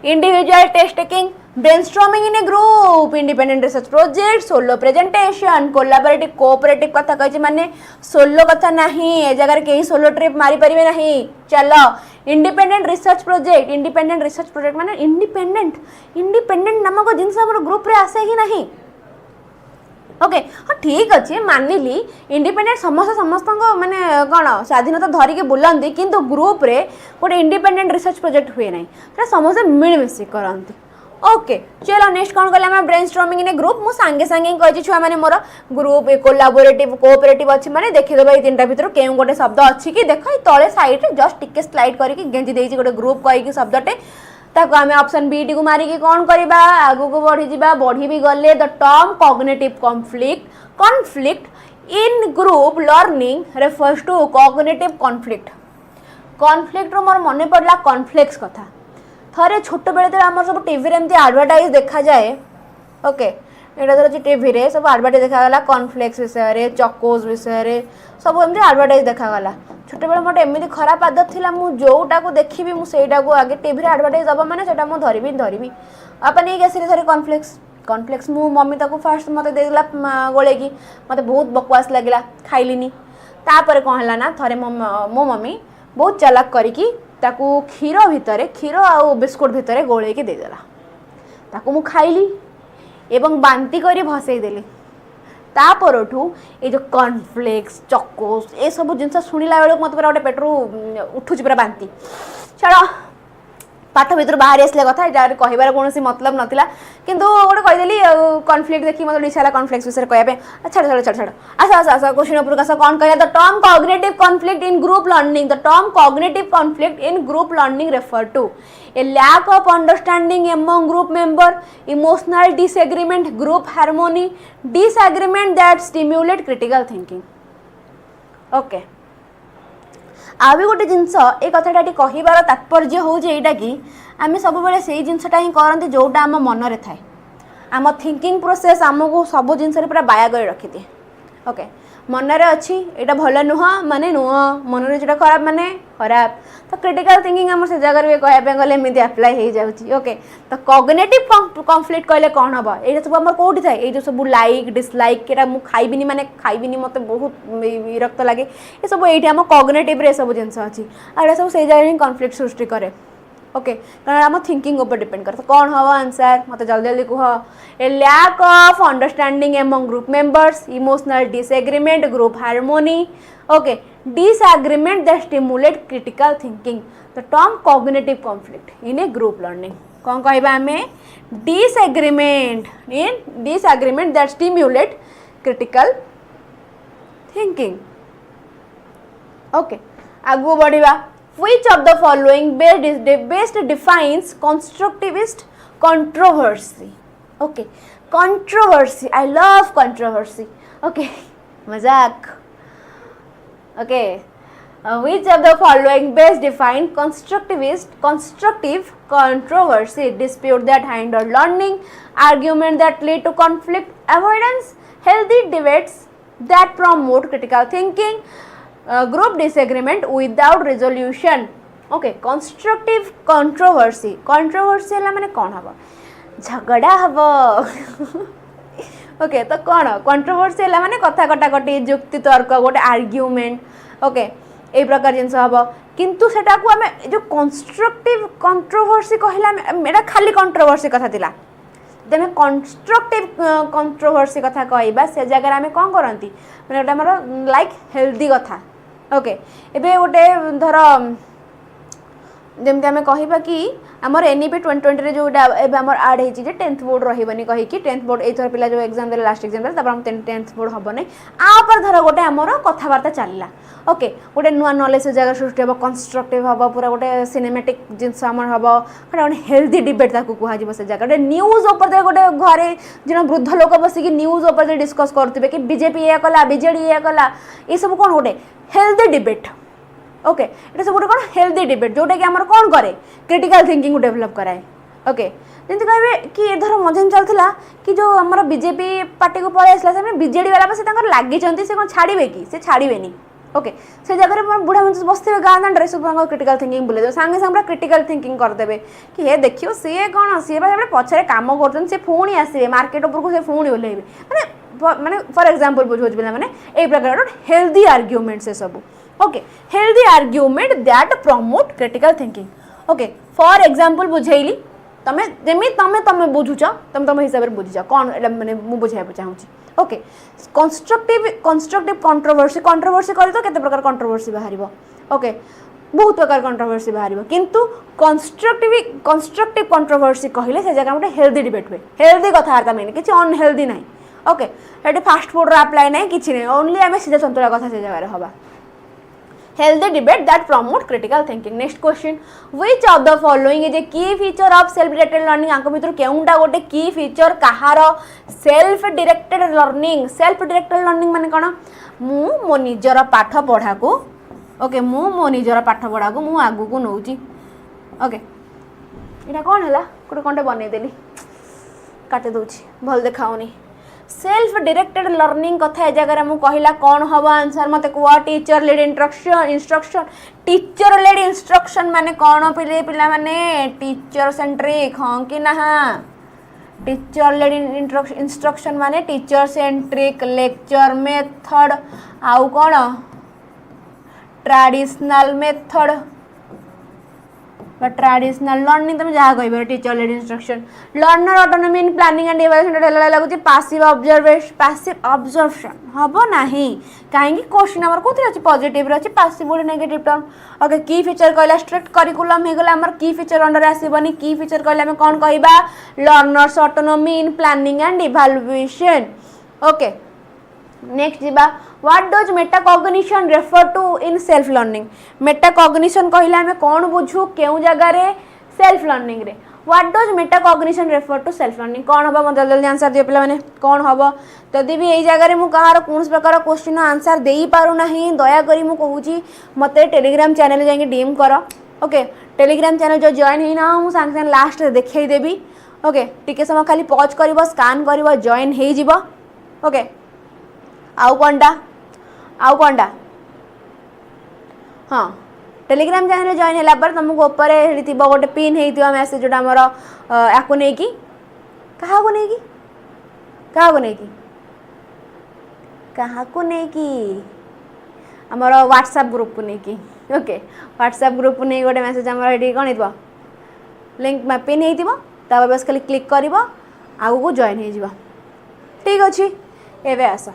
individual test taking brainstorming in a group independent research project solo presentation collaborative cooperative कथा कहि माने सोलो कथा नहीं ए जगह कहीं सोलो ट्रिप मारी परिबे नहीं चलो इंडिपेंडेंट रिसर्च प्रोजेक्ट माने इंडिपेंडेंट नामक जिनस हमर ग्रुप रे आसे ही नहीं ओके हाँ ठीक अच्छे मानिली इंडिपेंडेंट समस्त माने कौन स्वाधीनता धरिकी बुलांती किंतु ग्रुप रे गोटे इंडिपेंडेंट रिसर्च प्रोजेक्ट हुए ना तो समस्त मिलमिशी करती ओके चलो नेक्स्ट कौन कले ब्रेनस्टॉर्मिंग इन ए ग्रुप मु सांगे सांगे कही छुआ मैंने मोर ग्रुप कोलैबोरेटिव कोऑपरेटिव अच्छी माने देखिदेव ये तीन भितर केउ गोटे शब्द अच्छी कि देख तले साइड रे जस्ट टिके स्लाइड करके गेंजी देइछि गोटे ग्रुप कही शब्दटे ताको आमे ऑप्शन बी टी को मारिकी कौन करबा आगु को बढ़ी जिबा बढ़ी भी गले the term cognitive conflict in group learning refers to cognitive conflict रो मोर मने पड़ला कॉन्फ्लिक्ट्स कथा थरे छोट बेले आम सब टीवी रे एमती एडवर्टाइज देखा जाए ओके एटा धर टीवी रे सब एडवर्टाइज देखागला कॉर्नफ्लेक्स विषय रे चकोज विषय रे सब एमती एडवर्टाइज देखागला छोटे बेले मोटे एमती खराब आदत थिला मु जोटा को देखिबी मु सेटा को आगे टीवी रे एडवर्टाइज दबा माने सेटा मु धरिबी अपन नहीं गैस थरे कॉर्नफ्लेक्स मु मम्मी ताको फास्ट मते देला गोले की मते बहुत बकवास लागला खाइलिनी तापर कोन हला ना थरे मो मम्मी बहुत चालाक करिकी ताकू क्षीर आ बिस्कुट भितर गोले के दे देला ताकू मु खाइली एवं बांती करी भसई देली तापरठू ये जो कॉर्नफ्लेक्स चकोस ए सब जिनस शुणिला बेलू मत पूरा गोटे पेटरू उठुच पूरा बांती चलो पाठ भर बाहर आसला कथा यहाँ कहबार कौन मतलब नाला किंतु गोटे कहीदेली कॉन्फ्लिक्ट देखिए मतलब इच्छा कॉन्फ्लिक्ट विषय कहते छाड़ आस क्वेश्चन उपर आस कौन कह the term cognitive conflict in group learning the term cognitive conflict in group learning refer to a lack of understanding among group member, emotional disagreement, group harmony, disagreement that stimulate critical thinking. Okay. आबे गोटे जिनस ए कथाटा कहबार तात्पर्य हूँ यहाँ कि आम सब बेले से जिनसटा ही करते जोटा आम मन रे थाए आम थिंकिंग प्रोसेस आमको सब जिनस पूरा बाया कर रखी दिए ओके मनरे अच्छी यहाँ भल नुह माने नुह मनरे जो खराब माने खराब तो क्रिटिकल थिंकिंग आम से जगह भी कहवाई गले एमती आप्लाय हो जाए ओके तो कॉग्निटिव कॉन्फ्लिक्ट कहले कौन हम ये सब आम कौटी थाए ये सब लाइक डिसलाइक ये खाइबिनी माने खाइबिनी मत बहुत विरक्त लगे ये सब ये आम कॉग्निटिव रे सब जिनस अच्छी आ सब से जगह ही कॉन्फ्लिक्ट सृष्टि करे ओके कारण आम थिंकिंग ऊपर डिपेंड करे तो कौन हम आंसर मत जल्दी जल्दी कह a lack of understanding among group members emotional disagreement group harmony okay disagreement that stimulate critical thinking the term cognitive conflict in a group learning कौन कहबा हमें disagreement that stimulate critical thinking okay आगु बढ़िबा Which of the following best defines constructivist controversy? Okay, controversy. I love controversy. Okay, mazak. Okay, which of the following best define constructive controversy? Dispute that hinder learning, argument that lead to conflict avoidance, healthy debates that promote critical thinking. Group disagreement without resolution. Okay, constructive controversy है माने कौन हवा झगड़ा हवा okay तो कौन controversy है माने कथा कटाकटी जुक्ति तर्क गोटे आर्ग्यूमेंट ओके ए प्रकार जिनस हम किंतु सेटा को आम जो कंस्ट्रक्टिव कंट्रोवर्सी कहला एटा खाली कंट्रोवर्सी कथा थिला तेमे कंस्ट्रक्टिव कंट्रोवर्सी कथा कहबा से जगह आम कौन करती मैंने गोटे आम लाइक हेल्दी कथा ओके एबे गोटे धर जमती आम कहिबा कि आमर एनईपी 2020 रे जो एबे आमर ऐड हेची जे 10th बोर्ड रहिबनी कहि कि 10th बोर्ड एथर पिला जो एग्जाम दे लास्ट एग्जाम दे तपर हम 10th बोर्ड हबो नै आ पर धर गोटे आमर कथावार्ता चलला ओके गोटे नुआ नॉलेज जगह सृष्टि हबो कंस्ट्रक्टिव हबो पूरा गोटे सिनेमैटिक जिंस आमर हबो गोटे हेल्दी डिबेट ताकू कुहा जिवो से जगह गोटे न्यूज ऊपर दे गोटे घरे जन वृद्ध लोक बसी कि न्यूज ऊपर दे डिस्कस करथिबे कि बीजेपी या कला बीजेडी या कला ई सब कोन गोटे हेल्दी डिबेट ओके ये सब गोटे कौन हेल्दी डिबेट जोटा कि आमर कौन करे क्रिटिकल थिंकिंग को डेवलप कराए ओके जमी कहे कि धर मझे चलता कि जो आम बीजेपी पार्टी को पलि आसला से बीजेडी वाला से लगी से कौन छाड़े कि से छाड़े ओके से जगह बुढ़ा मन बसते गाँ दाण्ड सब क्रिटिकल थिंकिंग बुले सांगे सांगे क्रिटिकल थिंकिंग करदे कि हे देखियो सी कौन सी पछरे कम कर पुणी आसवे मार्केट उपरको से पुणी ओह्लैबे माने फॉर एग्जांपल बुझे पिला माने ए प्रकार हेल्दी आर्ग्यूमेंट से सब okay healthy argument that promote critical thinking okay for example बुझेली तमे जेमी तमे तमे बुझुछ तमे हिसाब रे बुझिछ कोन माने मु बुझाय चाहूची ओके कंस्ट्रक्टिव कंट्रोवर्सी करे तो केते प्रकार कंट्रोवर्सी बाहरिबो ओके बहुत प्रकार कंट्रोवर्सी बाहरिबो किंतु कंस्ट्रक्टिव कंट्रोवर्सी कहले से जगह गोटे हेल्दी डिबेट हुए हेल्दी कथाबार्ता मैंने किसी अनहेल्दी ना ओके ये फास्ट फूड अप्लाई ना कि नहीं ओनली आम सीधा सतुला कथा से जगह हवा healthy debate that promote critical thinking. Next question, which of the following is a key feature of self directed learning? आंको भितर केउंटा गोटे key feature कहार self directed learning माने कोन मु मो निजर पाठ पढ़ा को ओके मु मो निजर पाठ पढ़ा को मु आगु को नउची ओके इटा कोन हला कोटे कोनटे बनै देली काटे दोची भल देखाओनी सेल्फ डायरेक्टेड लर्निंग कथा ए जगह मु कहला कौन हम आंसर मत कह teacher led instruction teacher led instruction माने कौन पिला माने टीचर सेंट्रिक हाँ कि ना टीचर लेड इंस्ट्रक्शन माने टीचर सेंट्रिक लेक्चर मेथड आउ कौन ट्रेडिशनल मेथड ट्रेडिशनल लर्निंग तुम जहाँ कह teacher led instruction learner autonomy in planning and evaluation लगुच पैसिव ऑब्जर्वेशन हम ना कहीं क्वेश्चन आमर कौन अच्छी पॉजिटिव अच्छी पैसिव नेगेटिव टर्म ओके की फीचर कहला स्ट्रिक्ट करिकुलम हो गला की फीचर अंडर आसबनी की फीचर कहले आम कौन कहबा learners autonomy in planning and evaluation okay next जीवा what does metacognition refer to in self learning metacognition कहले आम कौन बुझू केउ जगह रे सेल्फ लर्निंग रे what does metacognition refer to self learning कौन हम मतलब जल्दी आंसर दिए पे मैंने कौन हम जदि भी यही जगह मु कहार कौन प्रकार क्वेश्चन आंसर दे पारू नहीं दया करी मु कहूची मते टेलीग्राम चैनल जाके डीएम कर ओके टेलीग्राम चैनल जो जॉइन है ना मु सांगे सांगे लास्ट रे देखै देबी ओके टिके समय खाली पॉज करिवो स्कैन करिवो जॉइन हे जिवो ओके आउ कोनटा हाँ टेलीग्राम चैनल जॉइन है पर तुमको ऊपर गोटे पिन होता मेसेज जोटा आमर याकू नहीं कि क्या आमर व्हाट्सएप ग्रुप को नहीं ओके व्हाट्सएप ग्रुप को नहीं गोटे मेसेज आमर ये कौन हो लिंक पिन होता बस खाली क्लिक कर आगू जॉइन हो ठीक अच्छे एवं आस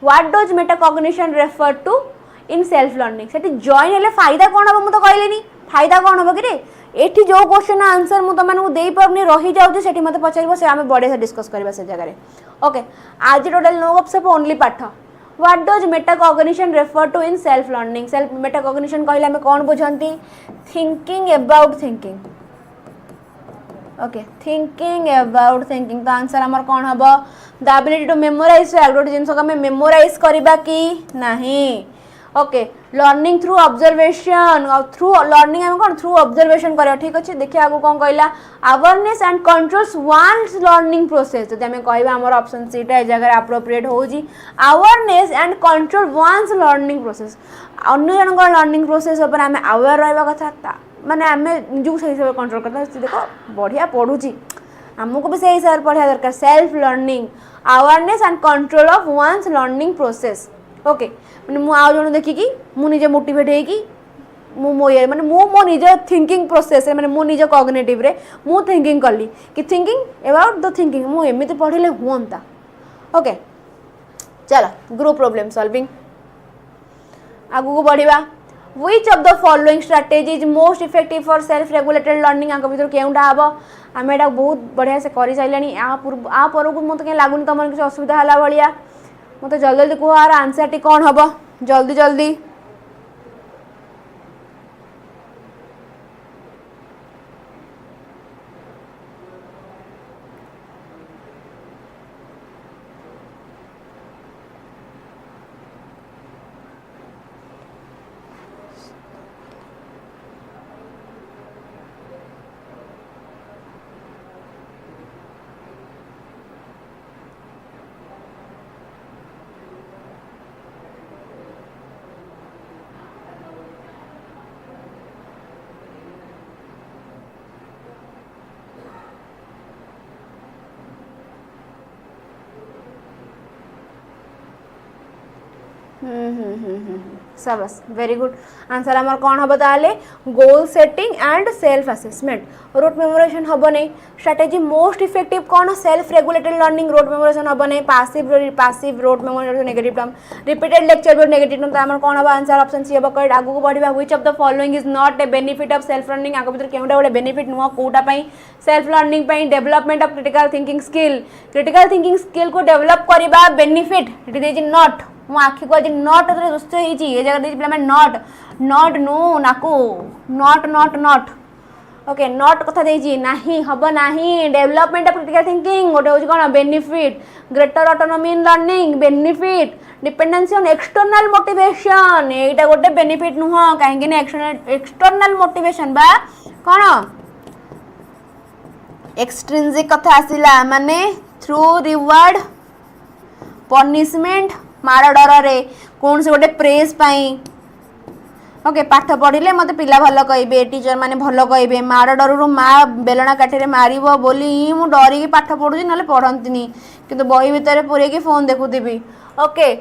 what does metacognition refer to in self learning से जॉइन हेले फायदा कौन हम तो कहलेनी फायदा कौन हम कि एठी जो क्वेश्चन आंसर मु तुमको दे पारनी रही जाउची सेठी मते पचारिबो से आमे बड़े से डिस्कस करबा से जगह रे ओके आज टोटल नो गपशप ओनली पाठ what does metacognition refer to in self learning self metacognition कहले आमे कौन बुझंती thinking about thinking okay thinking about thinking तो आंसर हमर कौन हम द एबिलिटी टू मेमोराइज गोटे जिन को मेमोराइज करबा कि नहीं okay learning through observation through learning हम कौन थ्रू ऑब्जर्वेशन कर ठीक अच्छे देखिए आगो कौन कहला awareness and controls one's learning process जब आम कह आम ऑप्शन सीटा जगह अप्रोप्रिएट होजी awareness and control one's learning process अन्य जन लर्निंग प्रोसेस उपर आम अवेयर रहा कथा माने आम निजू से हिसाब से कंट्रोल करता देखो बढ़िया पढ़ुची आमको भी से हिसाब से पढ़ा दरकार self learning awareness and control of one's learning process okay मैंने मु आउ जन देखिकी मु निजे मोटिवेट होगी मु मो ये माने मो निज थिंकिंग प्रोसेस माने मो निज कॉग्निटिव रे मु थिंकिंग कली कि थिंकिंग अबाउट द थिंकिंग मु एमिति पढ़िले हुंता ओके चलो ग्रुप प्रॉब्लम सॉल्विंग आगु को बढ़िबा Which of the following strategy is most effective for self regulated learning आंक भीतर केउंटा हबो आमे एटा बहुत बढ़िया से करि साइलानी आ पर को मते के लागुनी तमन किछ असुविधा हला बलिया मते जल्दी जल्दी को आर आंसर टी कोन हबो जल्दी जल्दी सबस वेरी गुड आंसर आमर कौन हम ताले goal setting and self assessment rote memorization हम नहीं स्ट्रेटेजी मोस्ट इफेक्टिव कौन self regulated learning rote memorization हम नहीं passive rote memorization negative term repeated lecture भी नेगेटिव टर्म तो आमर कौन हम आंसर ऑप्शन सी हम करेक्ट आगु को बढ़िबा which of the following is not a benefit of self learning आगु भीतर केउटा गोटे बेनिफिट नुह कोटा पई सेल्फ लर्निंग पई development of critical thinking skill को डेवलप करबा बेनिफिट इट इज नॉट मो आखि को आज नट दुष्ट होती ये जगह देखिए मैं नट not know नाकू nut nut not okay नट कथा देजी नाही हबो नाही डेवलपमेंट ऑफ क्रिटिकल थिंकिंग गोटे होची कोन benefit greater autonomy in learning benefit dependency on external motivation एटा गोटे बेनिफिट नुह काहे कि एक्सटर्नल मोटिवेशन बा कोन एक्सट्रिंसिक कथा आसिला माने थ्रू रिवार्ड पनिशमेंट मार डर रे कौन से गोटे प्रेज पाई ओके पाठ पढ़िले मते पिला भल कहिबे टीचर माने भल कहिबे मार डरु माँ बेलना काठीरे मारिबो बोली मु डरिकी पाठ पढुची नले पढ़ंतिनी किंतु बही भितर पुरे की फोन देखुथिबी ओके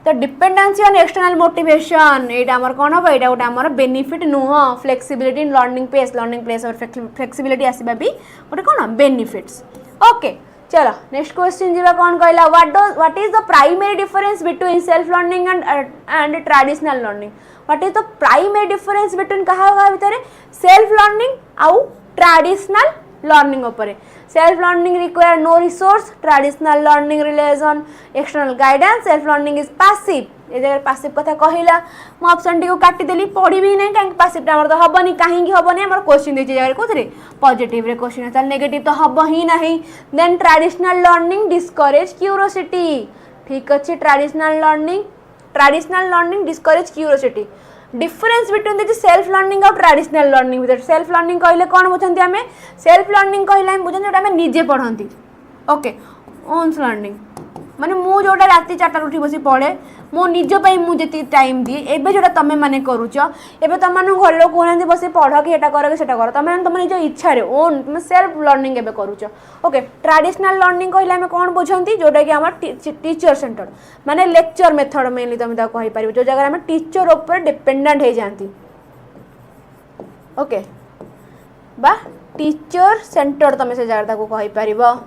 तो डिपेंडेंसी ऑन एक्सटर्नल मोटिवेशन एटा हमर कोन हो एटा गोटे हमर बेनिफिट नुह फ्लेक्सिबिलिटी इन लर्निंग प्लेस और फ्लेक्सिबिलिटी आसीबा भी गोटे कोन बेनिफिट्स ओके चलो नेक्स्ट क्वेश्चन जीवा कौन कहला what is the primary difference between self learning and traditional learning what is the primary difference between कहा भितर सेल्फ लर्निंग आउ ट्रेडिशनल लर्निंग उपरे self learning require no resource traditional learning relies on external guidance self learning is passive ए जगह passive कथा कहला मो option T को काटी देली पढ़ी भी नहीं काहे पैसिव हमर तो हबनी काहे की हबनी हमर क्वेश्चन देछि जगह कोथरे पॉजिटिव रे क्वेश्चन है नेगेटिव तो हब ही नहीं then traditional learning discourage curiosity ठीक अछि traditional learning discourage curiosity difference between the self learning और ट्रेडिशनल लर्निंग भितर सेल्फ लर्निंग कहले कोन बुझंती हमें सेल्फ लर्निंग कहले हम बुझंती जोटा हमें निजे पढ़ंती ओके ओन्स लर्निंग माने मु जोटा राति 4टा उठी बसी पढ़े मो निज पई मु जति टाइम दिए एबे जोटा तमे माने करूछ एबे तम माने घर लोग कोहनांती बसी पढ़ कि एटा कर कि सेटा कर तमे तम निज इच्छा रे ओन तुम सेल्फ लर्निंग एबे करूछ ओके ट्रेडिशनल लर्निंग कहले हम कोन बुझंती जोटा कि हमर टीचर सेंटर्ड माने लेक्चर मेथड मेनली तमे ता कहि परिबो जो जगह हम टीचर ऊपर डिपेंडेंट हे जानती ओके बा टीचर सेंटर्ड तमे से जगह को कहि परिबो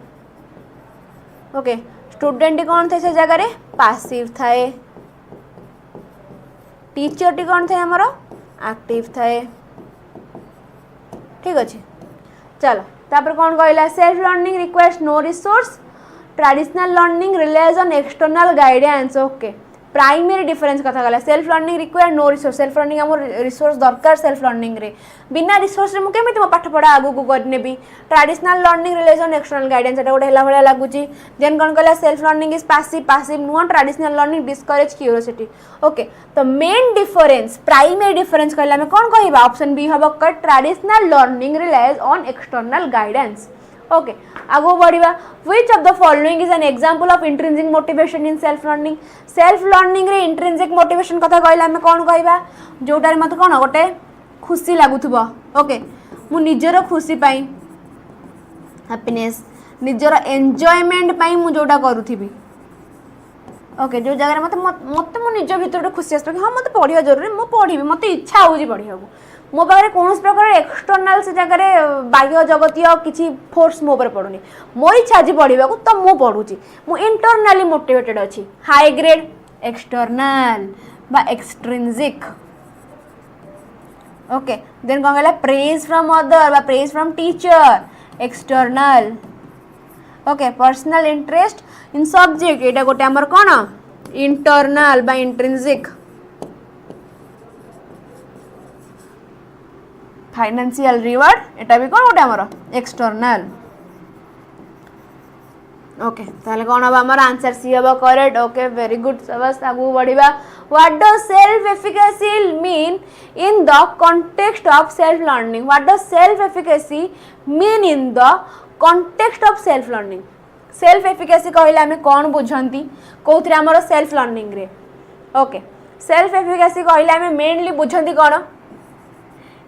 ओके स्टूडेंट कौन थे से जगह रे पैसिव थाए टीचर टी कौन थे हमरो एक्टिव थाए ठीक अच्छे चलो तापर कौन कहला self learning requires no resource traditional learning relies on external guidance okay primary difference कथा गला self learning require no resource self learning हमर रिसोर्स दरकार सेल्फ लर्निंग रे बिना रिसोर्स रे मु केमिति मो पाठ पढा आगु को करनेबी traditional learning relation external guidance एटा गोटे हला भला लागुची देन कोन कहला self learning is passive no traditional learning discourage curiosity okay तो मेन डिफरेंस प्राइमरी डिफरेंस कहला हम कोन कहिबा ऑप्शन बी हबो क traditional learning relies on external guidance okay आगो बढ़िया which of the following is an example of intrinsic motivation in self learning रे इंट्रिंसिक मोटिवेशन कथा कहला हम कोन कहबा जोटा रे मते कोन गोटे खुशी लागुथबो ओके मु निजरो खुशी पाई हैप्पीनेस निजरो एन्जॉयमेंट पाई मु जोटा करूथिबी ओके जो जगह मते मते मु निज भीतर खुशी आसतो कि हां मते पढिया जरूरी मु पढिबी मते इच्छा होजी पढियाको मो पाखे कौन प्रकार एक्सटर्नाल से जगह बाह्य जगतीय किसी फोर्स मो पर पड़ुनी मो इच्छा आज पढ़ा तो मु पढ़ुची मु इंटरनाली मोटिवेटेड अच्छी हाई ग्रेड एक्सटर्नाल बा एक्सट्रिंसिक ओके देन कौन कहला प्रेज फ्रॉम अदर बा praise from teacher external okay personal interest in subject एटा गोटे हमर कोन इंटरनाल बा इंट्रिंसिक फाइनेंशियल रिवार्ड एटा भी कौन गोटे हमर एक्सटर्नल ओके ताले कौन हम हमर आंसर सी हबो करेक्ट ओके वेरी गुड सबस आगु बढ़िबा what does self efficacy mean in the context of self learning what does self efficacy mean in the context of self learning self efficacy कहले हमें कौन बुझंती कोथरे हमर सेल्फ लर्निंग रे ओके सेल्फ एफिकेसी कहले हमें मेनली बुझंती कौन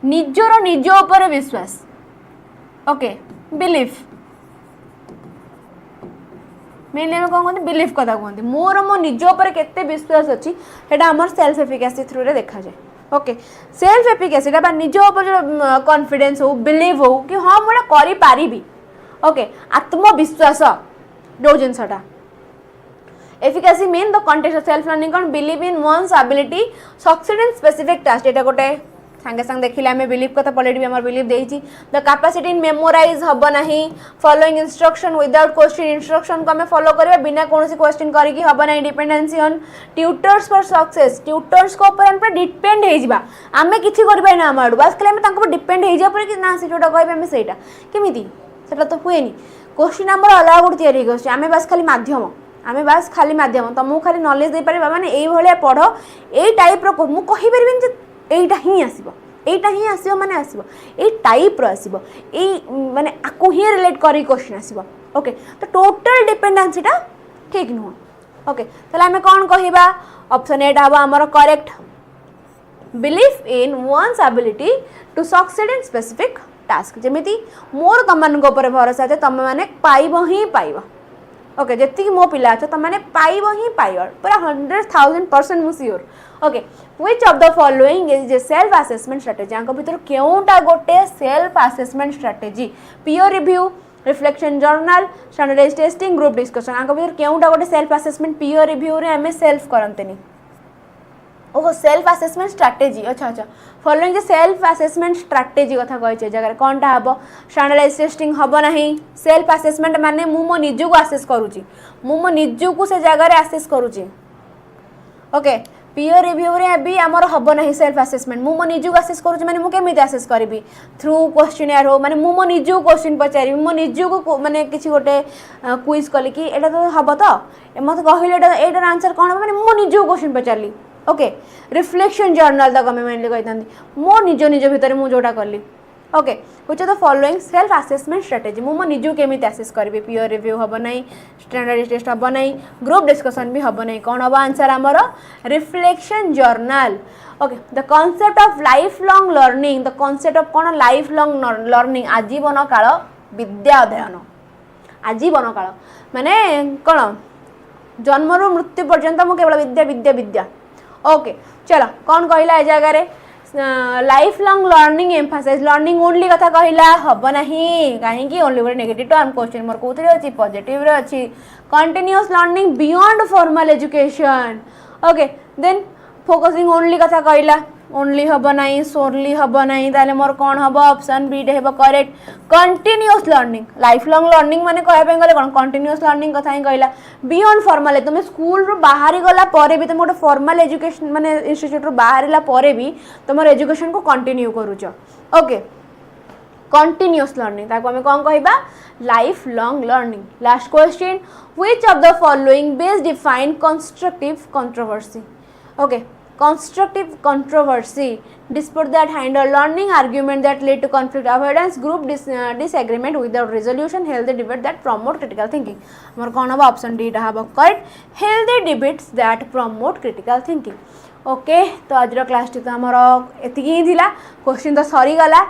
निजर निज ऊपर विश्वास ओके बिलीफ मेनली कौन कहते बिलीफ कथा कहते मोर मो निज ऊपर केते विश्वास अच्छी सेटा हमर सेल्फ एफिकेसी थ्रू रे देखा जाए ओके सेल्फ एफिकेसी बा निज ऊपर जो कॉन्फिडेंस हो बिलीव हो कि हाँ मुझे करि पारिबी ओके आत्मविश्वास जो जिनसटा efficacy mean the context of self learning कौन believe in one's ability succeed in specific task एटा गोटे सांगे सांगे देखिले आम बिलीव कथा पॉलिटी आम बिलीव देइछि द कैपेसिटी इन मेमोराइज हब नाही following instruction without question instruction को आम फॉलो करबा बिना कोनोसी क्वेश्चन करिकि हब नाही dependency on tutors for success tutors को ऊपर हम डिपेंड हे जिबा आमे किछि करबा ना हम बस खाली हम तांको डिपेंड हे जा पर कि ना से जोटा कहबे हम सेटा केमिति सेटा तो हुएनी क्वेश्चन हमर अलग गुड तयारी करछि आमे बस खाली माध्यम आमे बस खाली माध्यम तुमको खाली नॉलेज दे पारे माने एई भलिया पढ एई टाइप रो मु कहि परबिन जे एटा ही आसीबो एटा ही आसीबो माने आसीबो एई टाइप रो आसीबो एई माने आको ही रिलेट करी क्वेश्चन आसीबो ओके तो टोटल डिपेंडेंसी टा ठीक नुह ओके ताले आमे कोन कहिबा ऑप्शन ए हम हमर correct belief in one's ability to succeed in specific task जेमिति मोर तुम मान भरोसा है तुम मैंने पाइब ही पाइब ओके जी मो पिला अच्छे तुम मैंने पाइब ही पाइब पूरा 100,000% मु sure okay which of the following is a self assessment strategy आंक भीतर केउटा गोटे self assessment strategy peer review reflection journal standardize testing group discussion आंक भीतर केउटा गोटे सेल्फ असेसमेंट पीयर रिव्यू रे हमें सेल्फ करंतनी ओहो सेल्फ असेसमेंट स्ट्रैटेजी अच्छा अच्छा फॉलोइंग जे सेल्फ असेसमेंट स्ट्रैटेजी कथा कहि जगह कोनटा हबो स्टैंडर्डाइज टेस्टिंग हबो नहीं सेल्फ असेसमेंट माने मु मो निजु को असेस करूची मु मो निजु को से जगह रे असेस करूची ओके पीयर रिव्यू रे भी हमर हबो नहीं सेल्फ असेसमेंट मु मो निजु को असेस करूची माने मु केमिति असेस करबी थ्रू क्वेश्चनर हो माने मु मो निजु क्वेश्चन पचारी मो निजु को माने किछि गोटे क्विज कली कि एटा तो हबो तो मते कहिले एटार आंसर कोन माने मो निजु क्वेश्चन पचारली ओके रिफ्लेक्शन जर्नल तक आम मेनली कही मो निज निज भितर मुझे जोटा कली okay which of the following self assessment strategy मो निजु केमिति असेस करी पीयर रिव्यू हम नहीं स्टैंडर्डाइज टेस्ट हम नहीं ग्रुप डिस्कशन भी हम नहीं कौन हम आंसर आमर reflection journal okay the concept of life long learning the concept of कौन लाइफ लॉन्ग लर्निंग आजीवन काल विद्या अध्ययन आजीवन काल माने कौन जन्मरू मृत्यु पर्यंत मु केवल विद्या विद्या विद्या ओके चलो कौन कहला ए जगह रे life long learning emphasize learning only कथा कहला हब नहीं कहीं ओनली गोटे नेगेटिव टर्म क्वेश्चन मोर कोथरे अछि पॉजिटिव रे अछि continuous learning beyond formal education okay then focusing only कथा कहला ओनली हब नहीं सोरली हब नहीं ताले मोर कौन हब ऑप्शन बी डे हेब correct continuous learning life long learning माने कहया पे गले कोन कंटीन्यूअस लर्निंग कथा ही कहला बियॉन्ड फॉर्मल तुम स्कूल रो बाहरी गला परे भी तुम गोटे फॉर्मल एजुकेशन माने इंस्टीट्यूट रो बाहरीला परे भी तुम एजुकेशन को कंटिन्यू करूछ ओके कंटीन्यूअस लर्निंग ताको हमें कोन कहबा life long learning last question which of the following base define constructive controversy okay constructive controversy dispute that handle learning argument that lead to conflict avoidance group disagreement without resolution healthy debate that promote critical thinking हमर कोन हबो option D टा हबो correct healthy debates that promote critical thinking okay तो आज class T तो हमर एति ही थिला क्वेश्चन तो सरी गला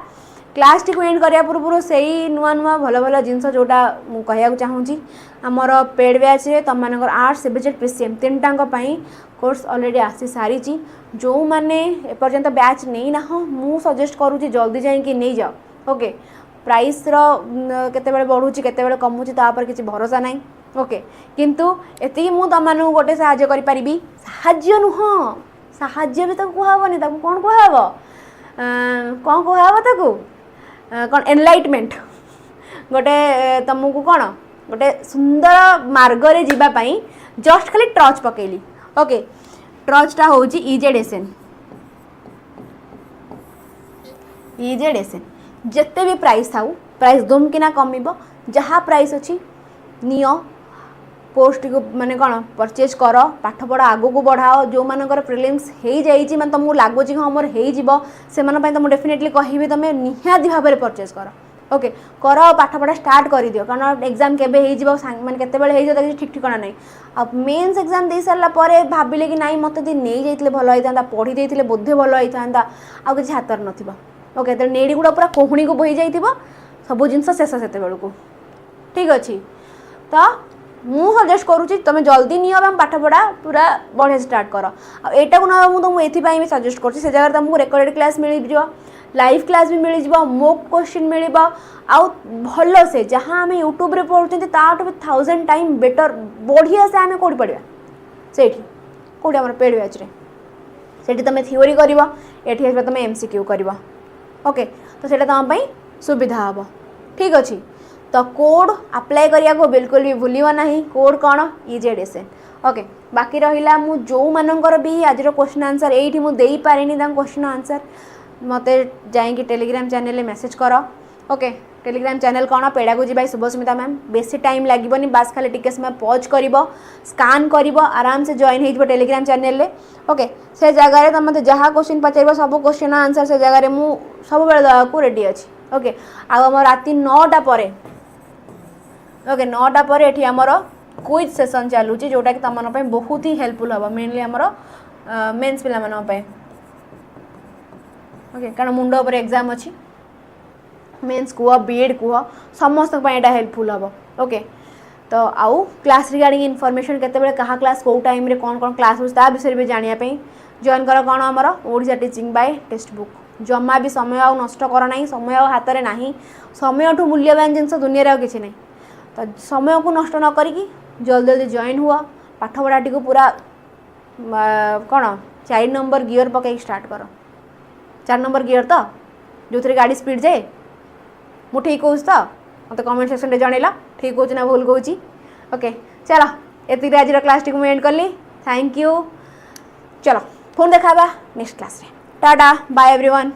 क्लास टी को एंड करिया पूर्व से नुआ नुआ भल भल जिनस जोटा मु कहया चाहूँगी आमर पेड बैच रे तुम मानकर आर्ट्स सब्जेक्ट पीसीएम तीनटांग पई कोर्स ऑलरेडी आसी सारी जो माने एपर्यंत बैच नहीं ना मु सजेस्ट करूँ जल्दी जाइए नहीं जाओ ओके प्राइस केते बढ़ुची केते कमुची तापर किसी भरोसा नहीं ओके किंतु एति मु तुम मानू गोटे साहाय्य करि परिबी साहाय्य नुह साहाय्य भी ताको कहबनी ताको कोन कहब कोन कहब ताको कोन एनलाइटमेंट गोटे तुमको कौन गोटे सुंदर मार्ग रे जीवा पई जस्ट खाली टर्च पकेली ओके टर्चटा होची ईजेडएसएन जिते भी प्राइस थाउ प्राइस दुम किना कमिबो जहाँ प्राइस अच्छी नियो कोर्स को माने कौन परचेज कर पाठ पढ़ा आगो को बढ़ाओ जो मानकर प्रिलिम्स हो जाइए मैंने तुमको लगुच हाँ मोर हो से तुम डेफिनेटली कहि तुम निहाती भाव में परचेज कर ओके कर पाठ पढ़ा स्टार्ट कर दियो कारण एग्जाम केबे हो माने केतेबेले हो जाए ठीक ठिकाना नहीं अब मेन्स एग्जाम दे सारा पर भाविले कि नाई मत नहीं जाइए भल होता पढ़ी देते बोधे भल होता आ किसी हाथ न ओके तो नेड़ी गुड़ा पूरा कोहणी को बोही जाइए सब जिनस शेष से बेलू ठीक अच्छे तो मु सजेस्ट करुँची तुम जल्दी नियो पाठ पढ़ा पूरा बढ़िया स्टार्ट कर आटा को ना तुमको ये सजेस्ट कर जगह तुमको रेकर्डेड क्लास मिल लाइव क्लास भी मिल जाव मोक क्वेश्चन मिल भल से जहाँ आम यूट्यूब रे पढ़ुं ताठू भी 1000 टाइम बेटर बढ़िया से आम कौटी पढ़ा से कौटी आम पेड बैच से तुम थ्योरी कर तुम एमसीक्यू कर ओके तो सेटा तुम सुविधा हम ठीक अच्छे तो कोड अप्लाई करिया को बिल्कुल भी भूलियो नहीं कोड कौन ईजेडएसएन ओके बाकी रहिला मु जो मानकर भी आज क्वेश्चन आंसर एठी मु देई पारिनी क्वेश्चन आंसर मते जाइए टेलीग्राम चैनल मेसेज कर ओके टेलीग्राम चैनल कौन पेडागोजी बाय शुभस्मिता मैम बेसी टाइम लगभग बास खाली टिके समय पॉज कर स्कान कर आराम से जॉइन हो टेलीग्राम चैनल ओके से जगह तुम मत जहाँ क्वेश्चन पचार सब क्वेश्चन आंसर से जगह मु सब बेले देवाक रेडी अच्छी ओके आम राति 9टा पर ओके 9टा पर एठी हमर क्विज सेशन चलुची जोटा कि तुम बहुत ही हेल्पफुल हम मेनली आमर मेन्स पिला ओके कारण मुंड उपर एग्जाम अच्छी मेन्स कुह बीएड कुह समस्त यहाँ हेल्पफुल हम ओके तो आउ क्लास रिगार्डिंग इनफॉरमेशन केते कहा क्लास कौ टाइम रे कौन कौन क्लास हो विषय भी जानापी जॉइन कर कौन आमर Odisha teaching by text book जमा भी समय आ नष्ट कर ना समय हाथ में ना समय ठू मूल्यवान जिनस दुनिया किसी ना तो समय को नष्ट न करी जल्दी जल्दी जॉइन हुआ पाठ पढ़ाटी को पूरा कौन 4 नंबर गियर पकई स्टार्ट कर 4 नंबर गियर तो जो थे गाड़ी स्पीड जाए मु ठीक कहूँ तो मत कमेंट सेक्शन में जनइल ठीक कहूँ ना भूल कहूँ ओके चलो ये आज क्लास टी एंड कली थैंक यू चलो फोन देखा नेक्स्ट क्लास रे टाटा बाय एवरीवन।